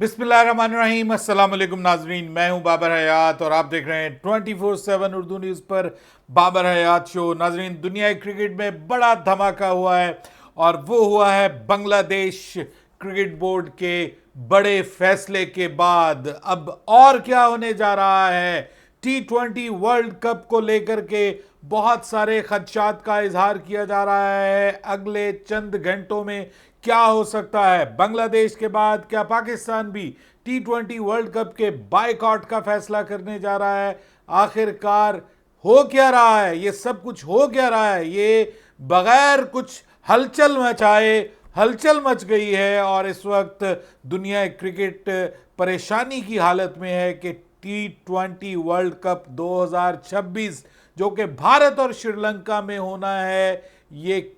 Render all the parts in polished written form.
बिस्मिल्लाहिर्रहमानिर्रहीम, अस्सलाम वालेकुम नाजरीन। मैं हूं बाबर हयात और आप देख रहे हैं 24/7 उर्दू न्यूज़ पर बाबर हयात शो। नाजरीन, दुनिया क्रिकेट में बड़ा धमाका हुआ है और वो हुआ है बांग्लादेश क्रिकेट बोर्ड के बड़े फैसले के बाद। अब और क्या होने जा रहा है? T20 वर्ल्ड कप को लेकर के बहुत सारे खदशात का इजहार किया जा रहा है। अगले चंद घंटों में क्या हो सकता है? बांग्लादेश के बाद क्या पाकिस्तान भी T20 वर्ल्ड कप के बायकॉट का फैसला करने जा रहा है? आखिरकार हो क्या रहा है? ये सब कुछ हो क्या रहा है? ये बगैर कुछ हलचल मचाए हलचल मच गई है और इस वक्त दुनिया क्रिकेट परेशानी की हालत में है कि T20 वर्ल्ड कप 2026 जो कि भारत और श्रीलंका में होना है, ये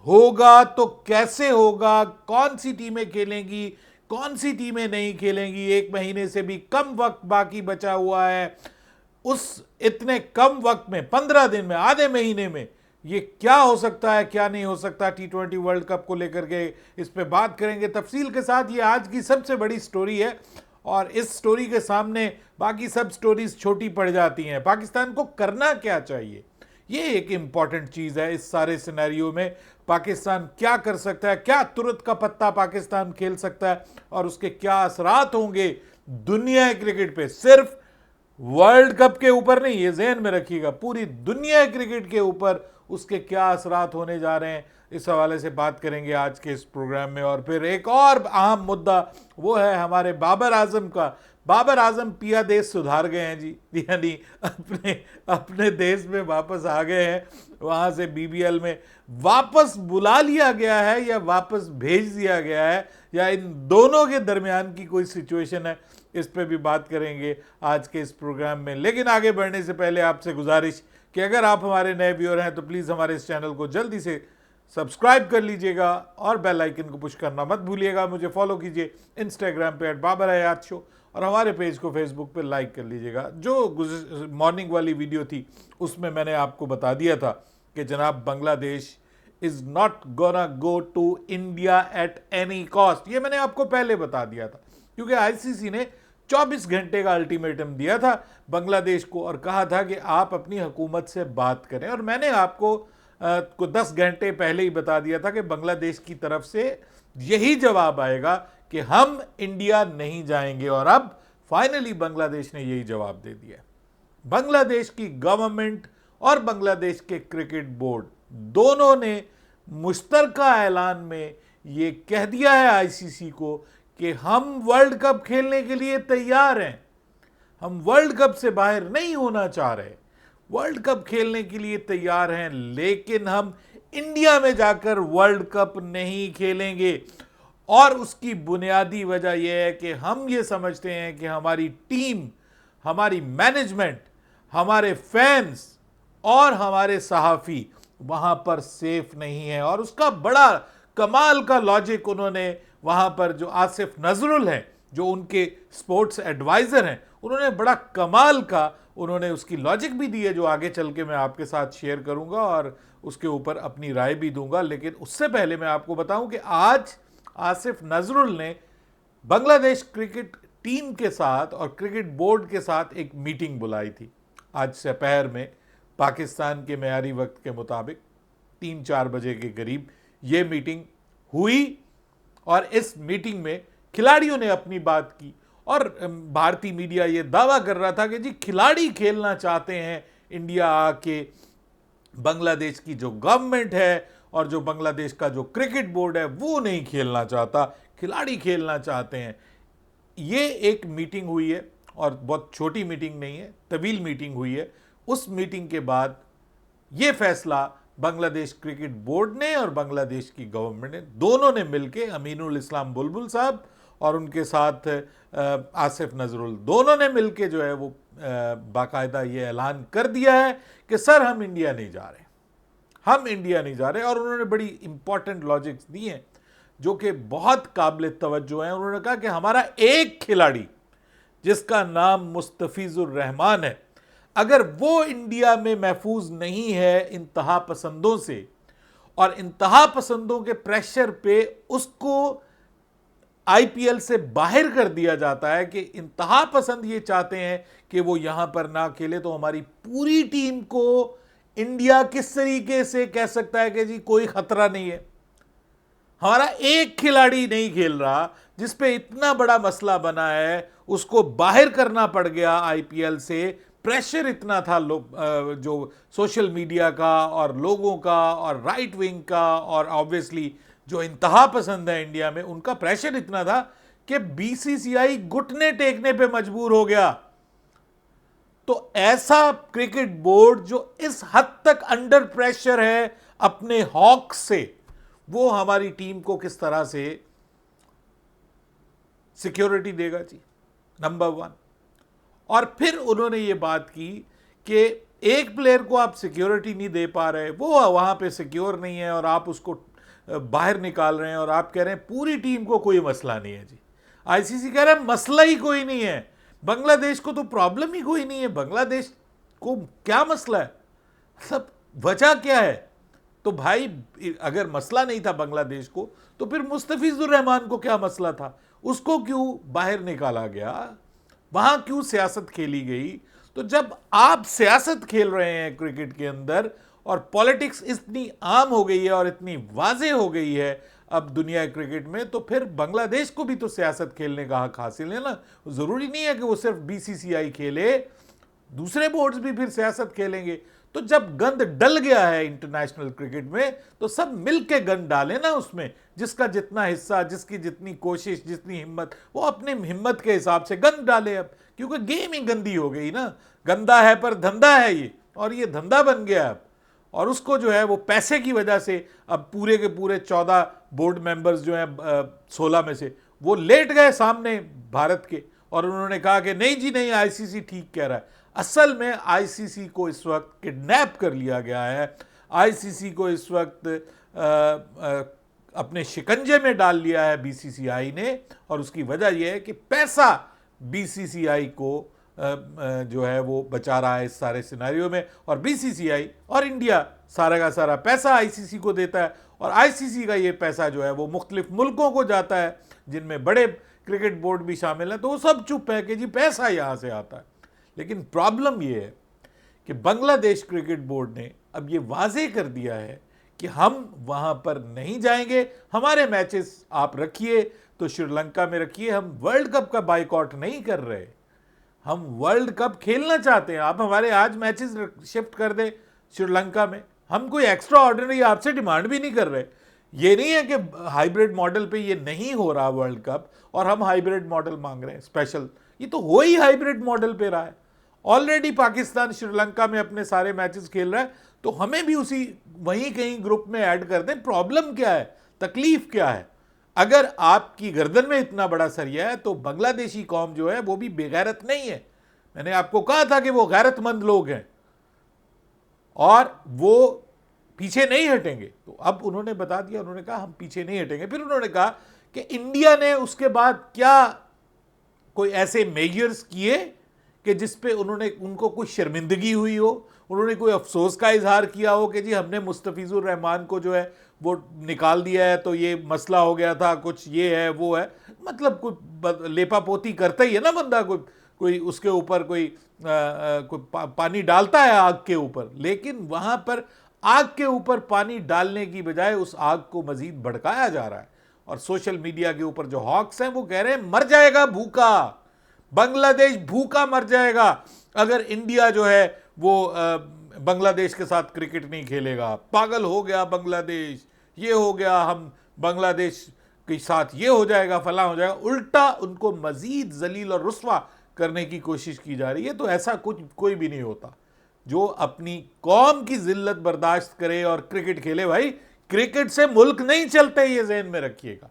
होगा तो कैसे होगा? कौन सी टीमें खेलेंगी, कौन सी टीमें नहीं खेलेंगी? एक महीने से भी कम वक्त बाकी बचा हुआ है। उस इतने कम वक्त में, 15 दिन में, आधे महीने में ये क्या हो सकता है, क्या नहीं हो सकता T20 वर्ल्ड कप को लेकर के, इस पे बात करेंगे तफसील के साथ। ये आज की सबसे बड़ी स्टोरी है और इस स्टोरी के सामने बाकी सब स्टोरीज छोटी पड़ जाती हैं। पाकिस्तान को करना क्या चाहिए, ये एक इंपॉर्टेंट चीज है। इस सारे सिनेरियो में पाकिस्तान क्या कर सकता है, क्या तुरंत का पत्ता पाकिस्तान खेल सकता है और उसके क्या असरात होंगे दुनिया क्रिकेट पे। सिर्फ वर्ल्ड कप के ऊपर नहीं, ये ज़हन में रखिएगा, पूरी दुनिया क्रिकेट के ऊपर उसके क्या असरात होने जा रहे हैं, इस हवाले से बात करेंगे आज के इस प्रोग्राम में। और फिर एक और अहम मुद्दा वो है हमारे बाबर आजम का। बाबर आजम पिया देश सुधार गए हैं जी, यानी अपने अपने देश में वापस आ गए हैं। वहाँ से BBL में वापस बुला लिया गया है या वापस भेज दिया गया है, या इन दोनों के दरमियान की कोई सिचुएशन है, इस पे भी बात करेंगे आज के इस प्रोग्राम में। लेकिन आगे बढ़ने से पहले आपसे गुजारिश कि अगर आप हमारे नए व्यूअर हैं तो प्लीज़ हमारे इस चैनल को जल्दी से सब्सक्राइब कर लीजिएगा और बेल आइकन को पुश करना मत भूलिएगा। मुझे फॉलो कीजिए इंस्टाग्राम पे @बाबर-हयात-शो और हमारे पेज को फेसबुक पे लाइक कर लीजिएगा। जो मॉर्निंग वाली वीडियो थी उसमें मैंने आपको बता दिया था कि जनाब Bangladesh is not gonna go to India at any cost. ये मैंने आपको पहले बता दिया था क्योंकि ICC ने 24 घंटे का अल्टीमेटम दिया था बांग्लादेश को और कहा था कि आप अपनी हुकूमत से बात करें। और मैंने आपको 10 घंटे पहले ही बता दिया था कि बांग्लादेश की तरफ से यही जवाब आएगा कि हम इंडिया नहीं जाएंगे। और अब फाइनली बांग्लादेश ने यही जवाब दे दिया। बांग्लादेश की गवर्नमेंट और बांग्लादेश के क्रिकेट बोर्ड दोनों ने मुश्तरका ऐलान में ये कह दिया है ICC को कि हम वर्ल्ड कप खेलने के लिए तैयार हैं। हम वर्ल्ड कप से बाहर नहीं होना चाह रहे, वर्ल्ड कप खेलने के लिए तैयार हैं, लेकिन हम इंडिया में जाकर वर्ल्ड कप नहीं खेलेंगे। और उसकी बुनियादी वजह यह है कि हम ये समझते हैं कि हमारी टीम, हमारी मैनेजमेंट, हमारे फैंस और हमारे सहाफ़ी वहाँ पर सेफ नहीं है। और उसका बड़ा कमाल का लॉजिक उन्होंने वहाँ पर, जो आसिफ नजरुल हैं, जो उनके स्पोर्ट्स एडवाइज़र हैं, उन्होंने बड़ा कमाल का उन्होंने उसकी लॉजिक भी दी है, जो आगे चल के मैं आपके साथ शेयर करूँगा और उसके ऊपर अपनी राय भी दूंगा। लेकिन उससे पहले मैं आपको बताऊं कि आज आसिफ नजरुल ने बांग्लादेश क्रिकेट टीम के साथ और क्रिकेट बोर्ड के साथ एक मीटिंग बुलाई थी आज दोपहर में, पाकिस्तान के मेयारी वक्त के मुताबिक 3-4 बजे के करीब ये मीटिंग हुई। और इस मीटिंग में खिलाड़ियों ने अपनी बात की और भारतीय मीडिया ये दावा कर रहा था कि जी खिलाड़ी खेलना चाहते हैं इंडिया आके, बांग्लादेश की जो गवर्नमेंट है और जो बांग्लादेश का जो क्रिकेट बोर्ड है वो नहीं खेलना चाहता, खिलाड़ी खेलना चाहते हैं। ये एक मीटिंग हुई है और बहुत छोटी मीटिंग नहीं है, तवील मीटिंग हुई है। उस मीटिंग के बाद ये फैसला बांग्लादेश क्रिकेट बोर्ड ने और बांग्लादेश की गवर्नमेंट ने, दोनों ने मिलके, अमीनुल इस्लाम बुलबुल साहब और उनके साथ आसिफ नजरुल, दोनों ने मिलके जो है वो बाकायदा ये ऐलान कर दिया है कि सर हम इंडिया नहीं जा रहे, हम इंडिया नहीं जा रहे। और उन्होंने बड़ी इंपॉर्टेंट लॉजिक्स दी हैं जो कि बहुत काबिल तवज्जो हैं। उन्होंने कहा कि हमारा एक खिलाड़ी जिसका नाम मुस्तफिजुर रहमान है, अगर वो इंडिया में महफूज नहीं है इंतहा पसंदों से और इंतहा पसंदों के प्रेशर पे उसको आईपीएल से बाहर कर दिया जाता है कि इंतहा पसंद ये चाहते हैं कि वो यहां पर ना खेले, तो हमारी पूरी टीम को इंडिया किस तरीके से कह सकता है कि जी कोई खतरा नहीं है। हमारा एक खिलाड़ी नहीं खेल रहा, जिस पे इतना बड़ा मसला बना है, उसको बाहर करना पड़ गया आईपीएल से। प्रेशर इतना था जो सोशल मीडिया का और लोगों का और राइट विंग का और ऑब्वियसली जो इंतहा पसंद है इंडिया में, उनका प्रेशर इतना था कि बीसीसीआई घुटने टेकने पे मजबूर हो गया। तो ऐसा क्रिकेट बोर्ड जो इस हद तक अंडर प्रेशर है अपने हॉक से, वो हमारी टीम को किस तरह से सिक्योरिटी देगा जी, नंबर वन। और फिर उन्होंने ये बात की कि एक प्लेयर को आप सिक्योरिटी नहीं दे पा रहे, वो वहां पे सिक्योर नहीं है और आप उसको बाहर निकाल रहे हैं, और आप कह रहे हैं पूरी टीम को कोई मसला नहीं है जी। आईसीसी कह रहा है मसला ही कोई नहीं है, बांग्लादेश को तो प्रॉब्लम ही कोई नहीं है, बांग्लादेश को क्या मसला है, सब वजह क्या है। तो भाई अगर मसला नहीं था बांग्लादेश को, तो फिर मुस्तफिजुर रहमान को क्या मसला था, उसको क्यों बाहर निकाला गया, वहां क्यों सियासत खेली गई। तो जब आप सियासत खेल रहे हैं क्रिकेट के अंदर और पॉलिटिक्स इतनी आम हो गई है और इतनी वाज़ेह हो गई है अब दुनिया क्रिकेट में, तो फिर बांग्लादेश को भी तो सियासत खेलने का हक हासिल है ना। जरूरी नहीं है कि वो सिर्फ बीसीसीआई खेले, दूसरे बोर्ड्स भी फिर सियासत खेलेंगे। तो जब गंद डल गया है इंटरनेशनल क्रिकेट में, तो सब मिलके गंद डालें ना उसमें, जिसका जितना हिस्सा, जिसकी जितनी कोशिश, जितनी हिम्मत, वो अपने हिम्मत के हिसाब से गंद डाले अब, क्योंकि गेम ही गंदी हो गई ना। गंदा है पर धंधा है ये, और ये धंधा बन गया अब। और उसको जो है वो पैसे की वजह से अब पूरे के पूरे 14 बोर्ड मेंबर्स जो हैं 16 में से, वो लेट गए सामने भारत के, और उन्होंने कहा कि नहीं जी नहीं, आईसीसी ठीक कह रहा है। असल में आईसीसी को इस वक्त किडनैप कर लिया गया है, आईसीसी को इस वक्त अपने शिकंजे में डाल लिया है बीसीसीआई ने, और उसकी वजह यह है कि पैसा बीसीसीआई को जो है वो बचा रहा है इस सारे सिनारियों में, और बीसीसीआई और इंडिया सारा का सारा पैसा आईसीसी को देता है, और आईसीसी का ये पैसा जो है वो मुख्तलिफ मुल्कों को जाता है जिनमें बड़े क्रिकेट बोर्ड भी शामिल हैं, तो वो सब चुप है कि जी पैसा यहाँ से आता है। लेकिन प्रॉब्लम ये है कि बांग्लादेश क्रिकेट बोर्ड ने अब ये वाजे कर दिया है कि हम वहाँ पर नहीं जाएंगे, हमारे मैचेस आप रखिए तो श्रीलंका में रखिए, हम वर्ल्ड कप का बाइकआउट नहीं कर रहे, हम वर्ल्ड कप खेलना चाहते हैं, आप हमारे आज मैचेस शिफ्ट कर दें श्रीलंका में, हम कोई एक्स्ट्रा ऑर्डिनरी आपसे डिमांड भी नहीं कर रहे। ये नहीं है कि हाइब्रिड मॉडल पे ये नहीं हो रहा वर्ल्ड कप और हम हाइब्रिड मॉडल मांग रहे हैं स्पेशल, ये तो हो ही हाइब्रिड मॉडल पे रहा है। ऑलरेडी पाकिस्तान श्रीलंका में अपने सारे मैचेस खेल रहा है, तो हमें भी उसी वहीं कहीं ग्रुप में ऐड कर दें। प्रॉब्लम क्या है, तकलीफ क्या है? अगर आपकी गर्दन में इतना बड़ा सरिया है तो बांग्लादेशी कौम जो है वो भी बेगैरत नहीं है। मैंने आपको कहा था कि वो गैरतमंद लोग हैं और वो पीछे नहीं हटेंगे। तो अब उन्होंने बता दिया, उन्होंने कहा हम पीछे नहीं हटेंगे। फिर उन्होंने कहा कि इंडिया ने उसके बाद क्या कोई ऐसे मेजर्स किए कि जिसपे उनको कोई शर्मिंदगी हुई हो, उन्होंने कोई अफसोस का इजहार किया हो कि जी हमने मुस्तफिजुर रहमान को जो है वो निकाल दिया है तो ये मसला हो गया था, कुछ ये है वो है। मतलब कोई लेपापोती करता ही है ना बंदा, कोई उसके ऊपर कोई पानी डालता है आग के ऊपर, लेकिन वहां पर आग के ऊपर पानी डालने की बजाय उस आग को मजीद भड़काया जा रहा है। और सोशल मीडिया के ऊपर जो हॉक्स हैं वो कह रहे हैं मर जाएगा भूखा, बांग्लादेश भूखा मर जाएगा अगर इंडिया जो है वो बांग्लादेश के साथ क्रिकेट नहीं खेलेगा। पागल हो गया बांग्लादेश, ये हो गया, हम बांग्लादेश के साथ ये हो जाएगा, फला हो जाएगा। उल्टा उनको मजीद जलील और रुस्वा करने की कोशिश की जा रही है। तो ऐसा कुछ कोई भी नहीं होता जो अपनी कौम की जिल्लत बर्दाश्त करे और क्रिकेट खेले। भाई क्रिकेट से मुल्क नहीं चलते, ये ज़हन में रखिएगा।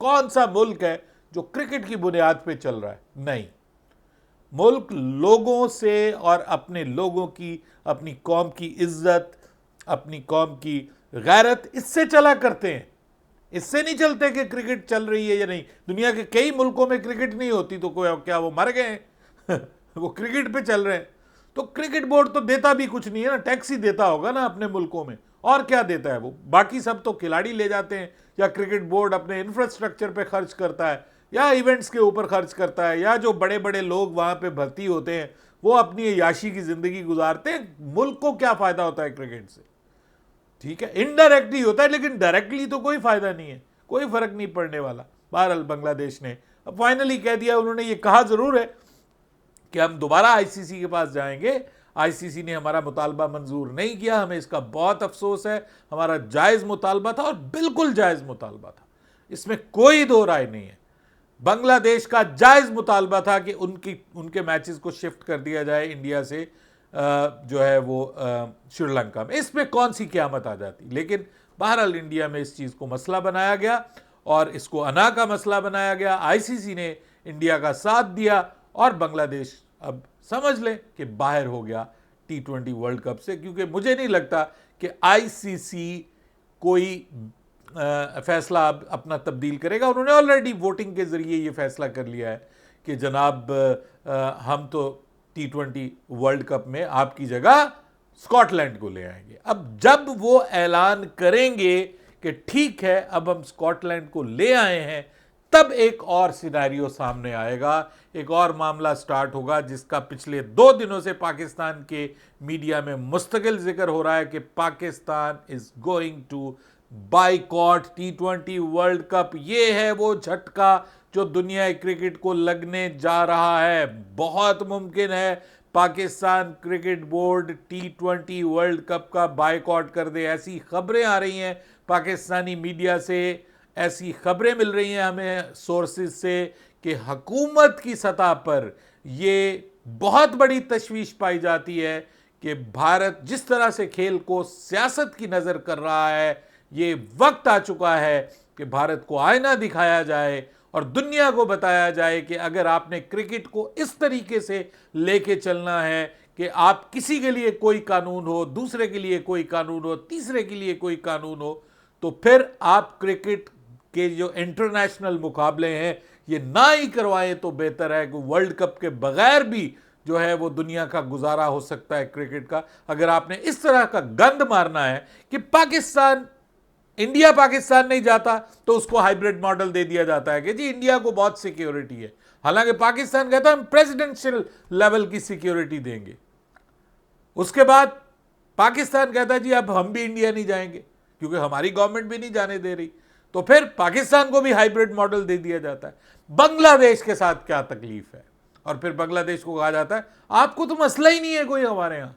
कौन सा मुल्क है जो क्रिकेट की बुनियाद पे चल रहा है? नहीं, मुल्क लोगों से और अपने लोगों की, अपनी कौम की इज्जत, अपनी कौम की गैरत, इससे चला करते हैं। इससे नहीं चलते कि क्रिकेट चल रही है या नहीं। दुनिया के कई मुल्कों में क्रिकेट नहीं होती तो कोई क्या वो मर गए वो क्रिकेट पे चल रहे हैं। तो क्रिकेट बोर्ड तो देता भी कुछ नहीं है ना, टैक्स ही देता होगा ना अपने मुल्कों में, और क्या देता है वो? बाकी सब तो खिलाड़ी ले जाते हैं, या क्रिकेट बोर्ड अपने इंफ्रास्ट्रक्चर पे खर्च करता है, या इवेंट्स के ऊपर खर्च करता है, या जो बड़े बड़े लोग वहां पे भर्ती होते हैं वो अपनी याशी की जिंदगी गुजारते हैं। मुल्क को क्या फायदा होता है क्रिकेट से? ठीक है, इनडायरेक्टली होता है, लेकिन डायरेक्टली तो कोई फायदा नहीं है, कोई फर्क नहीं पड़ने वाला। बहरहाल बांग्लादेश ने अब फाइनली कह दिया, उन्होंने ये कहा जरूर है कि हम दोबारा आईसीसी के पास जाएंगे। आईसीसी ने हमारा मुतालबा मंजूर नहीं किया, हमें इसका बहुत अफसोस है। हमारा जायज मुतालबा था और बिल्कुल जायज मुतालबा था, इसमें कोई दो राय नहीं है। बांग्लादेश का जायज मुतालबा था कि उनके मैचेस को शिफ्ट कर दिया जाए इंडिया से जो है वो श्रीलंका में। इसमें कौन सी क़यामत आ जाती, लेकिन बहरहाल इंडिया में इस चीज़ को मसला बनाया गया और इसको अना का मसला बनाया गया। आईसीसी ने इंडिया का साथ दिया और बांग्लादेश अब समझ लें कि बाहर हो गया T20 वर्ल्ड कप से, क्योंकि मुझे नहीं लगता कि आईसीसी कोई फैसला अब अपना तब्दील करेगा। उन्होंने ऑलरेडी वोटिंग के जरिए ये फैसला कर लिया है कि जनाब हम तो T20 वर्ल्ड कप में आपकी जगह स्कॉटलैंड को ले आएंगे। अब जब वो ऐलान करेंगे कि ठीक है अब हम स्कॉटलैंड को ले आए हैं, तब एक और सिनेरियो सामने आएगा, एक और मामला स्टार्ट होगा जिसका पिछले 2 दिनों से पाकिस्तान के मीडिया में मुस्तकिल जिक्र हो रहा है कि Pakistan is going to boycott T20 world cup. ये है वो झटका जो दुनिया क्रिकेट को लगने जा रहा है। बहुत मुमकिन है Pakistan cricket board T20 world cup का बाइकॉट कर दे। ऐसी खबरें आ रही हैं पाकिस्तानी मीडिया से, ऐसी खबरें मिल रही हैं हमें सोर्सेज से कि हुकूमत की सतह पर ये बहुत बड़ी तशवीश पाई जाती है कि भारत जिस तरह से खेल को सियासत की नज़र कर रहा है, ये वक्त आ चुका है कि भारत को आईना दिखाया जाए और दुनिया को बताया जाए कि अगर आपने क्रिकेट को इस तरीके से लेके चलना है कि आप किसी के लिए कोई कानून हो, दूसरे के लिए कोई कानून हो, तीसरे के लिए कोई कानून हो, तो फिर आप क्रिकेट के जो इंटरनेशनल मुकाबले हैं ये ना ही करवाएं तो बेहतर है। कि वर्ल्ड कप के बगैर भी जो है वो दुनिया का गुजारा हो सकता है क्रिकेट का। अगर आपने इस तरह का गंद मारना है कि पाकिस्तान इंडिया पाकिस्तान नहीं जाता तो उसको हाइब्रिड मॉडल दे दिया जाता है कि जी इंडिया को बहुत सिक्योरिटी है, हालांकि पाकिस्तान कहता है हम प्रेसिडेंशियल लेवल की सिक्योरिटी देंगे। उसके बाद पाकिस्तान कहता है जी अब हम भी इंडिया नहीं जाएंगे क्योंकि हमारी गवर्नमेंट भी नहीं जाने दे रही, तो फिर पाकिस्तान को भी हाइब्रिड मॉडल दे दिया जाता है। बांग्लादेश के साथ क्या तकलीफ है? और फिर बांग्लादेश को कहा जाता है आपको तो मसला ही नहीं है कोई, हमारे यहां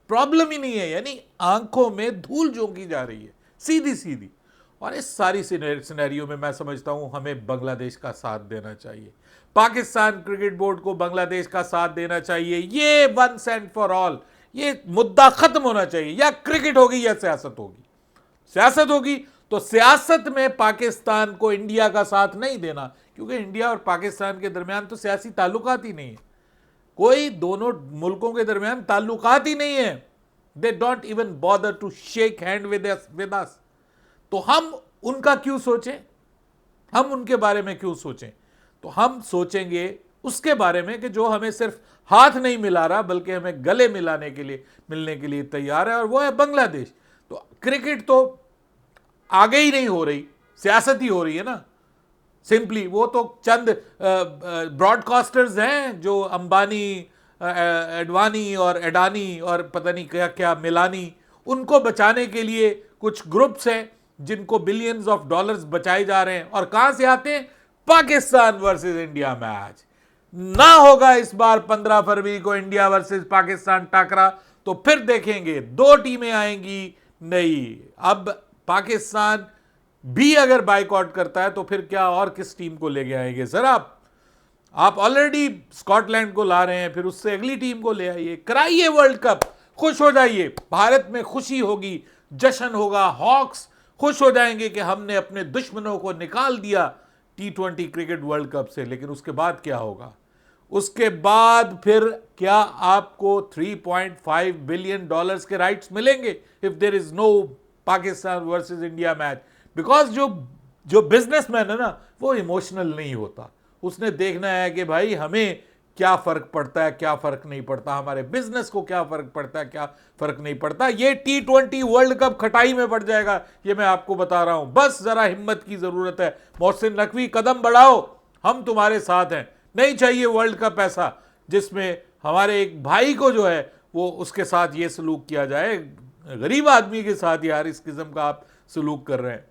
प्रॉब्लम ही नहीं है। यानी आंखों में धूल झोंकी जा रही है सीधी सीधी। और इस सारी सिनेरियो में मैं समझता हूं हमें बांग्लादेश का साथ देना चाहिए, पाकिस्तान क्रिकेट बोर्ड को बांग्लादेश का साथ देना चाहिए। ये वंस एंड फॉर ऑल ये मुद्दा खत्म होना चाहिए। या क्रिकेट होगी या सियासत होगी। सियासत होगी तो सियासत में पाकिस्तान को इंडिया का साथ नहीं देना, क्योंकि इंडिया और पाकिस्तान के दरमियान तो सियासी ताल्लुकात ही नहीं है, कोई दोनों मुल्कों के दरमियान ताल्लुकात ही नहीं है। They don't even bother to shake hand with us. तो हम उनका क्यों सोचें, हम उनके बारे में क्यों सोचें? तो हम सोचेंगे उसके बारे में कि जो हमें सिर्फ हाथ नहीं मिला रहा बल्कि हमें गले मिलाने के लिए मिलने के लिए तैयार है, और वो है बांग्लादेश। तो क्रिकेट तो आगे ही नहीं हो रही, सियासत ही हो रही है ना सिंपली। वो तो चंद ब्रॉडकास्टर्स हैं जो अंबानी, एडवानी और एडानी और पता नहीं क्या क्या मिलानी, उनको बचाने के लिए कुछ ग्रुप्स हैं जिनको बिलियंस ऑफ डॉलर्स बचाए जा रहे हैं। और कहां से आते हैं? पाकिस्तान वर्सेस इंडिया मैच ना होगा इस बार 15 फरवरी को इंडिया वर्सेस पाकिस्तान टाकरा, तो फिर देखेंगे 2 टीमें आएंगी। नहीं, अब पाकिस्तान भी अगर बाइकआउट करता है तो फिर क्या और किस टीम को लेके आएंगे सर? आप ऑलरेडी स्कॉटलैंड को ला रहे हैं, फिर उससे अगली टीम को ले आइए, कराइए वर्ल्ड कप, खुश हो जाइए। भारत में खुशी होगी, जश्न होगा, हॉक्स खुश हो जाएंगे कि हमने अपने दुश्मनों को निकाल दिया T20 क्रिकेट वर्ल्ड कप से। लेकिन उसके बाद क्या होगा? उसके बाद फिर क्या आपको 3.5 बिलियन डॉलर्स के राइट्स मिलेंगे if there is no Pakistan versus India match? Because जो बिजनेसमैन है ना वो इमोशनल नहीं होता, उसने देखना है कि भाई हमें क्या फर्क पड़ता है, क्या फर्क नहीं पड़ता, हमारे बिजनेस को क्या फर्क पड़ता है, क्या फर्क नहीं पड़ता। ये T20 वर्ल्ड कप खटाई में पड़ जाएगा, ये मैं आपको बता रहा हूं। बस जरा हिम्मत की जरूरत है। मोहसिन नकवी, कदम बढ़ाओ, हम तुम्हारे साथ हैं। नहीं चाहिए वर्ल्ड कप ऐसा जिसमें हमारे एक भाई को जो है वो उसके साथ ये सलूक किया जाए। गरीब आदमी के साथ यार इस किस्म का आप सलूक कर रहे हैं,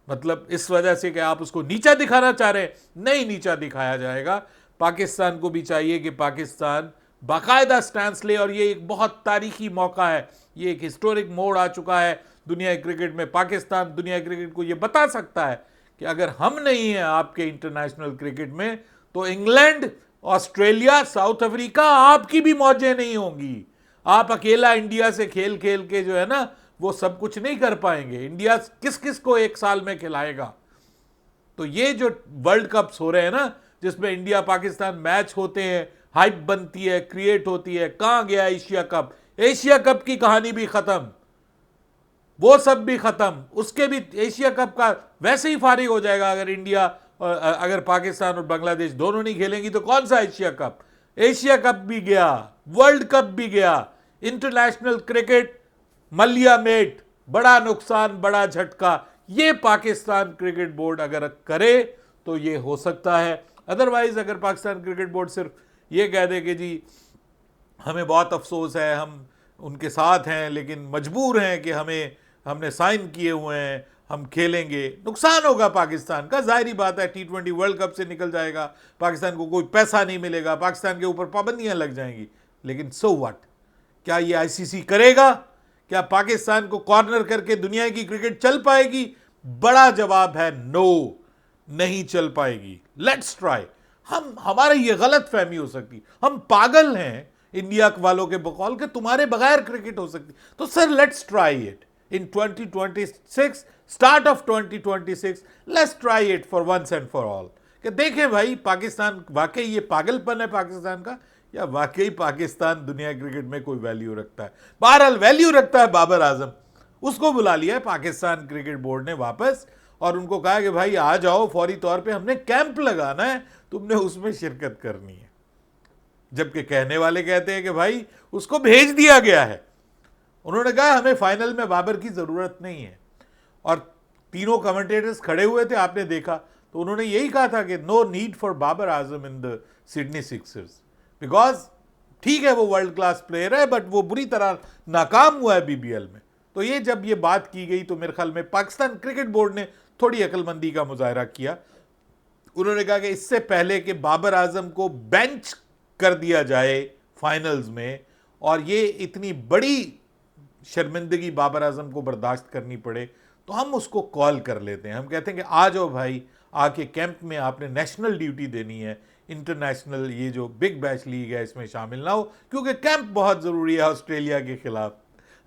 मतलब इस वजह से कि आप उसको नीचा दिखाना चाह रहे हैं। नहीं नीचा दिखाया जाएगा। पाकिस्तान को भी चाहिए कि पाकिस्तान बाकायदा स्टैंस ले, और ये एक बहुत तारीखी मौका है, ये एक हिस्टोरिक मोड़ आ चुका है दुनिया क्रिकेट में। पाकिस्तान दुनिया क्रिकेट को ये बता सकता है कि अगर हम नहीं हैं आपके इंटरनेशनल क्रिकेट में तो इंग्लैंड, ऑस्ट्रेलिया, साउथ अफ्रीका आपकी भी मौजें नहीं होंगी। आप अकेला इंडिया से खेल खेल के जो है ना वो सब कुछ नहीं कर पाएंगे। इंडिया किस किस को एक साल में खिलाएगा? तो ये जो वर्ल्ड कप्स हो रहे हैं ना, जिसमें इंडिया पाकिस्तान मैच होते हैं, हाइप बनती है, क्रिएट होती है, कहां गया एशिया कप? एशिया कप की कहानी भी खत्म, वो सब भी खत्म। उसके भी एशिया कप का वैसे ही फारिग हो जाएगा अगर इंडिया, अगर पाकिस्तान और बांग्लादेश दोनों नहीं खेलेंगी तो कौन सा एशिया कप? एशिया कप भी गया, वर्ल्ड कप भी गया। इंटरनेशनल क्रिकेट मलिया मेट, बड़ा नुकसान, बड़ा झटका। ये पाकिस्तान क्रिकेट बोर्ड अगर करे तो ये हो सकता है। अदरवाइज अगर पाकिस्तान क्रिकेट बोर्ड सिर्फ ये कह दे कि जी हमें बहुत अफसोस है, हम उनके साथ हैं लेकिन मजबूर हैं कि हमने साइन किए हुए हैं, हम खेलेंगे, नुकसान होगा पाकिस्तान का। जाहिर बात है T20 वर्ल्ड कप से निकल जाएगा, पाकिस्तान को कोई पैसा नहीं मिलेगा, पाकिस्तान के ऊपर पाबंदियां लग जाएंगी। लेकिन सो व्हाट? क्या ये ICC करेगा? क्या पाकिस्तान को कॉर्नर करके दुनिया की क्रिकेट चल पाएगी? बड़ा जवाब है नो, नहीं चल पाएगी। Let's try. हमारी ये गलत फहमी हो सकती, हम पागल हैं इंडिया वालों के बकौल के तुम्हारे बगैर क्रिकेट हो सकती। तो sir let's try it in 2026, start of 2026, let's try it for once and for all. कि देखें भाई पाकिस्तान वाकई ये पागलपन है पाकिस्तान का, या वाकई पाकिस्तान दुनिया क्रिकेट में कोई वैल्यू रखता है। बहरहाल वैल्यू रखता है बाबर आजम, उसको बुला लिया है पाकिस्तान क्रिकेट बोर्ड ने वापस, और उनको कहा कि भाई आ जाओ, फौरी तौर पे हमने कैंप लगाना है, तुमने उसमें शिरकत करनी है। जबकि कहने वाले कहते हैं कि भाई उसको भेज दिया गया है। उन्होंने कहा हमें फाइनल में बाबर की जरूरत नहीं है, और तीनों कमेंटेटर्स खड़े हुए थे, आपने देखा, तो उन्होंने यही कहा था कि no need for Babar Azam in the Sydney Sixers, because ठीक है वो वर्ल्ड क्लास प्लेयर है बट वो बुरी तरह नाकाम हुआ है BBL में। तो ये जब ये बात की गई तो मेरे ख्याल में पाकिस्तान क्रिकेट बोर्ड ने थोड़ी अक्लमंदी का मुजाहरा किया। उन्होंने कहा कि इससे पहले कि बाबर आजम को बेंच कर दिया जाए फाइनल्स में, और ये इतनी बड़ी शर्मिंदगी बाबर आजम को बर्दाश्त करनी पड़े, तो हम उसको कॉल कर लेते हैं। हम कहते हैं कि आ जाओ भाई, आके कैंप में आपने नेशनल ड्यूटी देनी है, इंटरनेशनल ये जो बिग बैश लीग है इसमें शामिल ना हो, क्योंकि कैंप बहुत ज़रूरी है ऑस्ट्रेलिया के खिलाफ।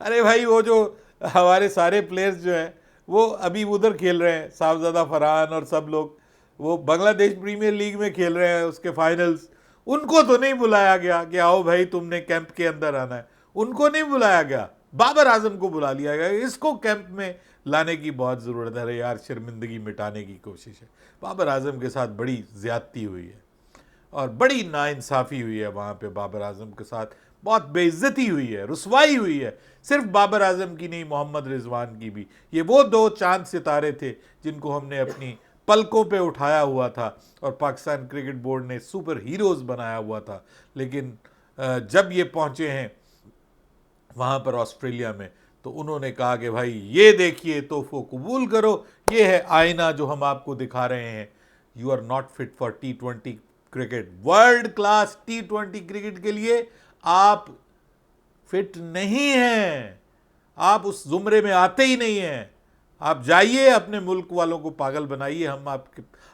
अरे भाई वो जो हमारे सारे प्लेयर्स जो हैं वो अभी उधर खेल रहे हैं, साहबजादा फरहान और सब लोग, वो बांग्लादेश प्रीमियर लीग में खेल रहे हैं उसके फाइनल्स। उनको तो नहीं बुलाया गया कि आओ भाई तुमने कैंप के अंदर आना है, उनको नहीं बुलाया गया, बाबर आजम को बुला लिया गया। इसको कैंप में लाने की बहुत ज़रूरत है। अरे यार शर्मिंदगी मिटाने की कोशिश है। बाबर आजम के साथ बड़ी ज़्यादती हुई है और बड़ी नाइंसाफ़ी हुई है वहाँ पे। बाबर आजम के साथ बहुत बेइज्जती हुई है, रुसवाई हुई है। सिर्फ बाबर आजम की नहीं, मोहम्मद रिजवान की भी। ये वो दो चांद सितारे थे जिनको हमने अपनी पलकों पे उठाया हुआ था और पाकिस्तान क्रिकेट बोर्ड ने सुपर हीरोज़ बनाया हुआ था। लेकिन जब ये पहुँचे हैं वहाँ पर ऑस्ट्रेलिया में, तो उन्होंने कहा कि भाई ये देखिए, तोहफो कबूल करो, ये है आईना जो हम आपको दिखा रहे हैं। You are not fit for T20 cricket, world class T20 cricket के लिए आप फिट नहीं हैं, आप उस जुमरे में आते ही नहीं हैं। आप जाइए अपने मुल्क वालों को पागल बनाइए, हम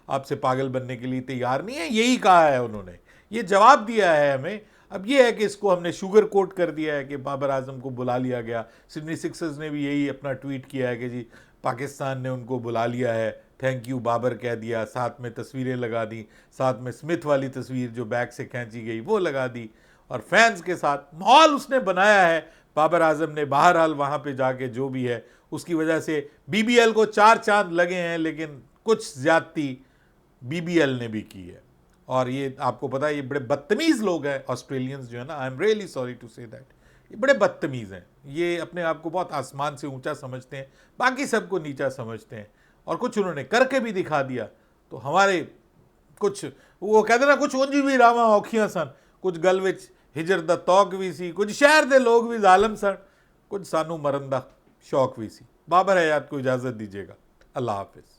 आपसे पागल बनने के लिए तैयार नहीं है। यही कहा है उन्होंने, ये जवाब दिया है हमें। अब ये है कि इसको हमने शुगर कोट कर दिया है कि बाबर आजम को बुला लिया गया। सिडनी सिक्सर्स ने भी यही अपना ट्वीट किया है कि जी पाकिस्तान ने उनको बुला लिया है, थैंक यू बाबर कह दिया, साथ में तस्वीरें लगा दी, साथ में स्मिथ वाली तस्वीर जो बैक से खींची गई वो लगा दी, और फैंस के साथ माहौल उसने बनाया है बाबर आजम ने। बहरहाल वहाँ पे जाके जो भी है उसकी वजह से BBL को 4 चांद लगे हैं, लेकिन कुछ ज्यादती BBL ने भी की है। और ये आपको पता है ये बड़े बदतमीज़ लोग हैं ऑस्ट्रेलियंस जो है ना, I am really sorry to say that, ये बड़े बदतमीज़ हैं। ये अपने आप को बहुत आसमान से ऊंचा समझते हैं, बाकी सबको नीचा समझते हैं, और कुछ उन्होंने करके भी दिखा दिया। तो हमारे कुछ वो कहते ना, कुछ उंज भी रामा औखियां सन, कुछ गल विच हिजर दा तौक भी सी, कुछ शहर दे लोग भी जालम सन, कुछ सानू मरन दा शौक भी सी। बाबर हयात को इजाज़त दीजिएगा। अल्लाह हाफिज़।